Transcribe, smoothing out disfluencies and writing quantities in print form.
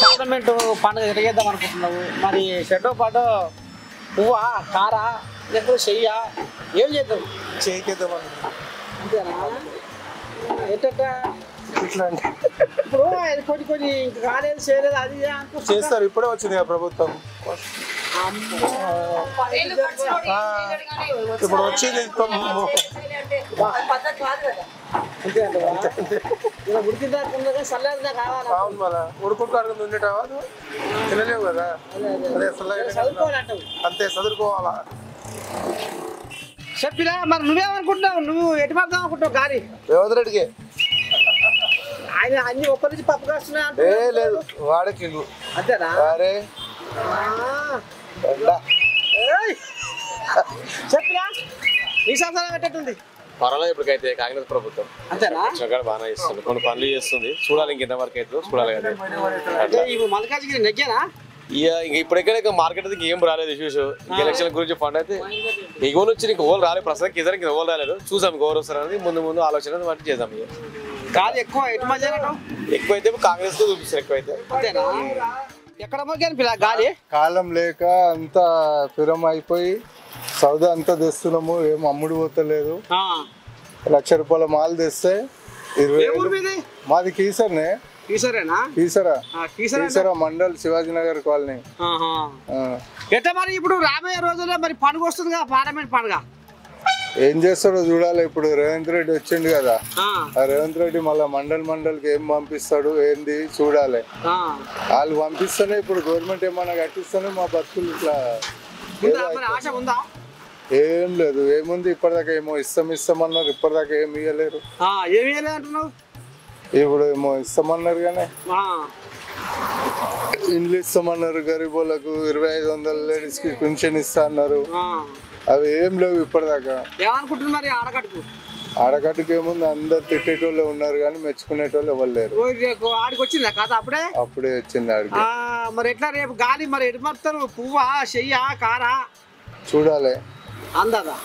parliament పండుగ ఎరగేద్దాం అనుకుంటున్నావు మరి షెడ్డో పాటో పువ్వా కారా లేకపోతే చెయ్యా ఏం చేద్దాం చేయిద్దాం అంతేనా ఎట్ట ఇట్లా ఇప్పుడు కొన్ని కొన్ని ఇంకా కాలేదు చేయలేదు అది చేస్తారు ఇప్పుడే వచ్చింది కదా ప్రభుత్వం ఇప్పుడు వచ్చింది ఉడికిందా చల్లదా కావాలా అవును మళ్ళా ఉడుకుంటారు ఉండేటావా తినలేవు కదా అదే చదువుకోవాలంటావు అంతే చదువుకోవాలా చెప్పినా మరి నువ్వేమనుకుంటున్నావు నువ్వు ఎటు పడదాం అనుకుంటావు గాలి రేవంత్ రెడ్డికి ఆయన అన్ని ఒక్క నుంచి పప్పు కాస్తున్నా ఏ లేదు వాడకి అంతేనా అరే చెప్పినా నీ సంసారం పెట్టేట్టుంది పర్వాలేదు ఇప్పటికైతే కాంగ్రెస్ ప్రభుత్వం అంతేనా బాగానే ఇస్తుంది కొన్ని పనులు చేస్తుంది చూడాలి ఇంకెంత వరకు అవుతుందో చూడాలి కదా అంటే ఇప్పుడు మల్కాజ్గిరి నెగ్గానా ఇంక ఇప్పటికే మార్కెట్ అయితే ఏం రాలేదు ఇష్యూస్ ఎలక్షన్ గురించి ఫండ్ అయితే ఎగోలు వచ్చి నీకు ఓలు రాలేదు ప్రస్తుతానికి ఇద్దరికి ఓలు రాలేదు చూసాం ఓవర్ వస్తారని ముందు ఆలోచన బట్టి చేద్దాం ఇక గాలి ఎక్కువ ఎటు మధ్య ఎక్కువైతే కాంగ్రెస్ తో చూపిస్తారు ఎక్కువైతే అంతేనా ఎక్కడ మొగ్గాను పిల్ల గాలి కాలం లేక అంతా పిరం అయిపోయి సౌదా అంతా తెస్తున్నాము ఏం అమ్ముడు పోతలేదు ₹1,00,000 మాల్ తెస్తే 20,000 మాది కీసర్నే కీసరేనా కీసరా మండల్ శివాజీనగర్ కాలనీ ఎట్లా మరి ఇప్పుడు రాబోయే రోజుల్లో మరి పండుగ వస్తుంది కదా పార్లమెంట్ పండుగ ఏం చేస్తాడో చూడాలి ఇప్పుడు రేవంత్ రెడ్డి వచ్చిండు కదా ఆ రేవంత్ రెడ్డి మళ్ళీ మండల్కి ఏం పంపిస్తాడు ఏంది చూడాలి వాళ్ళు పంపిస్తేనే ఇప్పుడు గవర్నమెంట్ ఏమన్నా కట్టిస్తేనే మా బతుకులు ఇట్లా ఆశ ఉందా ఏం లేదు ఏముంది ఇప్పటిదాకా ఏమో ఇస్తామన్నారు ఇప్పటిదాకా ఏమి ఇవ్వలేరు ఏమి ఇవ్వలేదు అంటున్నావు ఇప్పుడు ఏమో ఇస్తామన్నారు కానీ ఇండ్లు ఇస్తామన్నారు గరీబులకు 2,500 లేడీస్ కి పెన్షన్ ఇస్తా అన్నారు అవి ఏం లేవు ఇప్పటిదాకా ఏమనుకుంటున్నారు మరి ఆడకట్టుకు ఏముంది అందరు తిట్టేటోళ్ళే ఉన్నారు కానీ మెచ్చుకునేటోళ్ళు ఎవరు లేరు ఆడికి వచ్చిందా కథ అప్పుడే వచ్చింది ఆడికి మరి ఎట్లా రేపు గాలి మరి ఎటు మరుతారు పువ్వా చెయ్యా కారా చూడాలి అందదా